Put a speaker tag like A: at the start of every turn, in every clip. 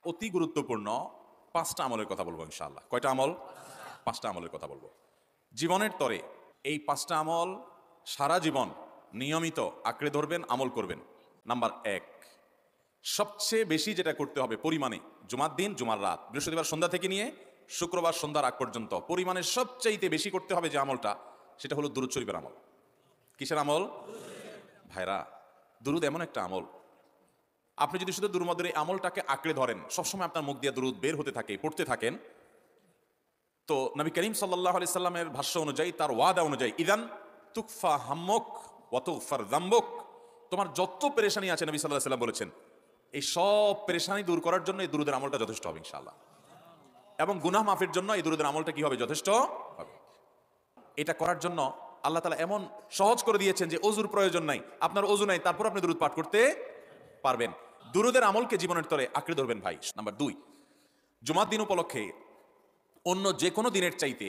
A: অতি গুরুত্বপূর্ণ 5টা আমলের কথা বলবো ইনশাআল্লাহ। কয়টা আমল? 5টা আমলের কথা বলবো। জীবনের তরে এই 5টা আমল সারা জীবন নিয়মিত আঁকড়ে ধরবেন, আমল করবেন। নাম্বার 1, সবচেয়ে বেশি যেটা করতে হবে পরিমাণে, জুমার দিন, জুমার রাত, বৃহস্পতিবার সন্ধ্যা থেকে নিয়ে শুক্রবার সন্ধ্যার আগ পর্যন্ত পরিমাণে সবচাইতে বেশি করতে হবে যে আমলটা, সেটা হলো দুরূদ শরীফের আমল। কিসের আমল? ভাইরা, দুরূদ এমন একটা আমল, আপনি যদি শুধু দুরূদের এই আমলটাকে আঁকড়ে ধরেন, সবসময় আপনার মুখ দিয়ে দুরূদ বের হতে থাকে, পড়তে থাকেন, তো নবী করিম সাল্লাল্লাহু আলাইহি সাল্লামের ভাষ্য অনুযায়ী, তার ওয়াদা অনুযায়ী, ইদান তুকফা হাম্মুক ওয়া তুগফার যামবুক, তোমার যত পেরেশানি আছে নবী সাল্লাল্লাহু আলাইহি সাল্লাম বলেছেন, এই সব পেরেশানি দূর করার জন্য এই দুরূদের আমলটা যথেষ্ট হবে ইনশাআল্লাহ। এবং গুনাহ মাফের জন্য এই দুরূদের আমলটা কি হবে? যথেষ্ট হবে। এটা করার জন্য আল্লাহ তাআলা এমন সহজ করে দিয়েছেন যে ওযুর প্রয়োজন নাই, আপনার ওযু নাই, তারপর আপনি দুরূদ পাঠ করতে পারবেন। দুরূদের আমলকে জীবনের তরে আঁকড়ে ধরবেন ভাই। নাম্বার 2, জুমার দিন উপলক্ষে অন্য যে কোনো দিনের চাইতে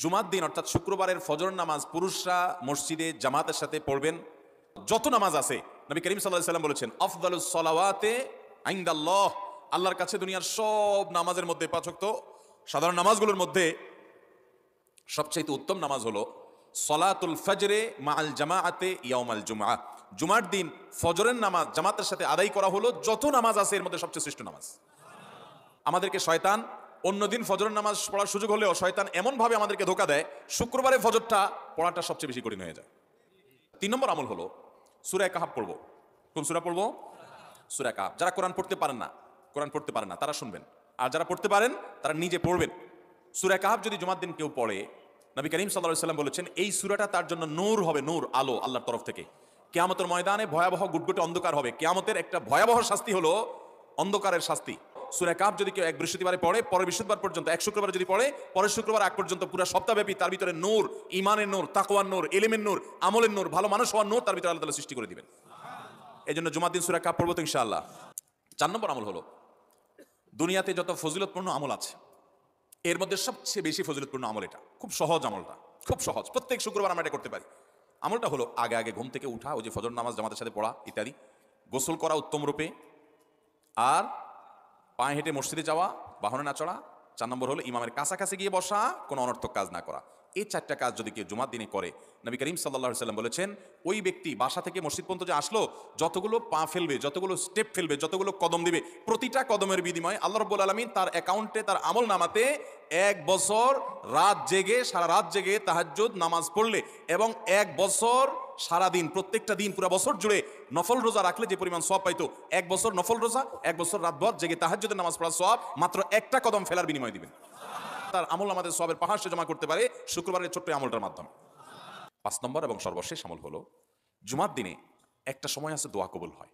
A: জুমার দিন অর্থাৎ শুক্রবারের ফজর নামাজ পুরুষরা মসজিদে জামাতের সাথে পড়বেন। যত নামাজ আছে নবী করিম সাল্লাল্লাহু আলাইহি সাল্লাম বলেছেন, আফদালুস সালাওয়াতে ইনদাল্লাহ, আল্লাহর কাছে দুনিয়ার সব নামাজের মধ্যে, 5 ওয়াক্ত সাধারণ নামাজগুলোর মধ্যে সবচাইতে উত্তম নামাজ হলো সলাতুল ফজরে মাআল জামাআতে ইয়াউমাল জুমআ, জুমার দিন ফজরের নামাজ জামাতের সাথে আদায় করা হলো যত নামাজ আছে এর মধ্যে সবচেয়ে শ্রেষ্ঠ নামাজ। আমাদেরকে শয়তান অন্যদিন ফজরের নামাজ পড়ার সুযোগ হলেও শয়তান এমনভাবে আমাদেরকে ধোঁকা দেয়, শুক্রবারে ফজরটা পড়াটা সবচেয়ে বেশি কঠিন হয়ে যায়। 3 নম্বর আমল হলো সূরা কাহাফ পড়বো। কোন সূরা পড়বো? সূরা কাহাফ। যারা কোরআন পড়তে পারেন না তারা শুনবেন, আর যারা পড়তে পারেন তারা নিজে পড়বেন। সূরা কাহাফ যদি জুমার দিন কেউ পড়ে, নবী করিম সাল্লাল্লাহু আলাইহি সাল্লাম বলেছেন এই সূরাটা তার জন্য নূর হবে, নূর, আলো আল্লাহর তরফ থেকে। কিয়ামতের ময়দানে ভয়াবহ গুটগুটে অন্ধকার হবে, কিয়ামতের একটা ভয়াবহ শাস্তি হলো অন্ধকারের শাস্তি। সূরা কাহাফ যদি কেউ এক বৃহস্পতিবারে পড়ে, পরের বৃহস্পতিবার পর্যন্ত, এক শুক্রবার যদি পড়ে, পরের শুক্রবার আগ পর্যন্ত পুরো সপ্তাহব্যাপী তার ভিতরে নূর, ঈমানের নূর, তাকওয়ার নূর, ইলমের নূর, আমলের নূর, ভালো মানুষ হওয়ার নূর তার ভিতরে আল্লাহ তাআলা সৃষ্টি করে দিবেন। এই জন্য জুমার দিন সূরা কাহাফ পড়বো তো ইনশাআল্লাহ। 4 নম্বর আমল হলো, দুনিয়াতে যত ফজিলতপূর্ণ আমল আছে এর মধ্যে সবচেয়ে বেশি ফজিলতপূর্ণ আমল এটা। খুব সহজ আমলটা, খুব সহজ, প্রত্যেক শুক্রবার আমরা এটা করতে পারি। আমলটা হলো আগে আগে ঘুম থেকে উঠা, ওই যে ফজর নামাজ জামাতের সাথে পড়া ইত্যাদি, গোসল করা উত্তম রূপে, আর পায়ে হেঁটে মসজিদে যাওয়া, বাহনে না চড়া। 4 নম্বর হলো ইমামের কাছাকাছি গিয়ে বসা, কোনো অনর্থক কাজ না করা। এই 4টা কাজ যদি কেউ জুমার দিনে করে, নবী করিম সাল্লাল্লাহু আলাইহি সাল্লাম বলেছেন ওই ব্যক্তি বাসা থেকে মসজিদ পর্যন্ত যে আসলো, যতগুলো পা ফেলবে, যতগুলো স্টেপ ফেলবে, যতগুলো কদম দিবে, প্রতিটা কদমের বিনিময়ে আল্লাহ রাব্বুল আলামিন তার অ্যাকাউন্টে, তার আমল নামাতে 1 বছর রাত জেগে, সারা রাত জেগে তাহাজ্জুদ নামাজ পড়লে এবং 1 বছর সারাদিন, প্রত্যেকটা দিন পুরো বছর জুড়ে নফল রোজা রাখলে যে পরিমাণ সওয়াব পাইতো, 1 বছর নফল রোজা, 1 বছর রাতভর জেগে তাহাজ্জুদের নামাজ পড়ার সওয়াব মাত্র একটা কদম ফেলার বিনিময় দিবেন। তার আমল আমাদের সওয়াবের পাহাড় সে জমা করতে পারে শুক্রবারের ছোট্ট আমলটার মাধ্যমে। 5 নম্বর এবং সর্বশেষ আমল হলো, জুমার দিনে একটা সময় আছে দোয়া কবুল হয়।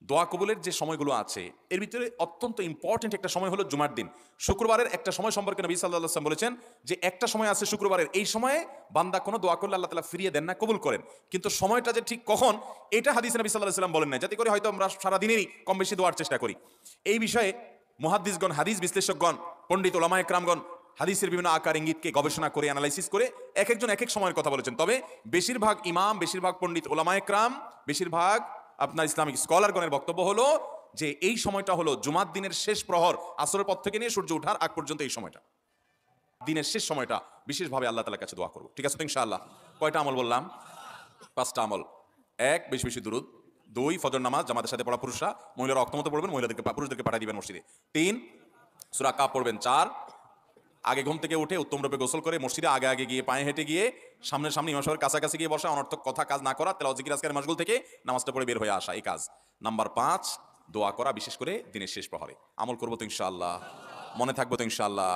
A: দোয়া কবুলের যে সময়গুলো আছে এর ভিতরে অত্যন্ত ইম্পর্টেন্ট একটা সময় হলো জুমার দিন। শুক্রবারের একটা সময় সম্পর্কে নবী সাল্লাল্লাহু আলাইহি ওয়াসাল্লাম বলেছেন যে একটা সময় আছে শুক্রবারের, এই সময়ে বান্দা কোনো দোয়া করলে আল্লাহ তাআলা ফিরিয়ে দেন না, কবুল করেন। কিন্তু সময়টা যে ঠিক কখন, এটা হাদিসে নবী সাল্লাল্লাহু আলাইহি ওয়াসাল্লাম বলেন না, যাতে করে হয়তো আমরা সারা দিনেরই কম বেশি দোয়ার চেষ্টা করি। এই বিষয়ে মুহাদ্দিসগণ, হাদিস বিশ্লেষকগণ, পণ্ডিত ওলামায়ে কেরামগণ হাদিসের বিভিন্ন আকার ইঙ্গিতকে গবেষণা করে, অ্যানালাইসিস করে এক একজন এক এক সময়ের কথা বলেছেন। তবে বেশিরভাগ ইমাম, বেশিরভাগ পণ্ডিত ওলামায়ে কেরাম, বেশিরভাগ আপনার ইসলামিক স্কলারগণের বক্তব্য হলো যে এই সময়টা হলো জুমার দিনের শেষ প্রহর, আসরের পর থেকে নিয়ে সূর্য ওঠার আগ পর্যন্ত এই সময়টা, দিনের শেষ সময়টা বিশেষভাবে আল্লাহ তাআলার কাছে দোয়া করব। ঠিক আছে তো ইনশাআল্লাহ? কয়টা আমল বললাম? 5টা আমল। 1, বেশি বেশি দুরূদ। 2, ফজর নামাজ জামাতের সাথে পড়া পুরুষরা, মহিলারা অক্তমত পড়বেন, পুরুষদেরকে পাঠিয়ে দিবেন মসজিদে। 3, সূরা কাহাফ পড়বেন। 4, আগে ঘুম থেকে উঠে উত্তম রূপে গোসল করে মসজিদে আগে আগে গিয়ে, পায়ে হেঁটে গিয়ে, সামনে ইমাম সাহেবের কাছাকাছি গিয়ে বসা, অনর্থক কথা কাজ না করা, তেলাওয়াত জিকির আজকারের মাশগুল থেকে নামাজটা পড়ে বের হয়ে আসা, এই কাজ। নাম্বার 5, দোয়া করা, বিশেষ করে দিনের শেষ প্রহরে। আমল করবো তো ইনশাআল্লাহ? মনে থাকবো তো ইনশাআল্লাহ?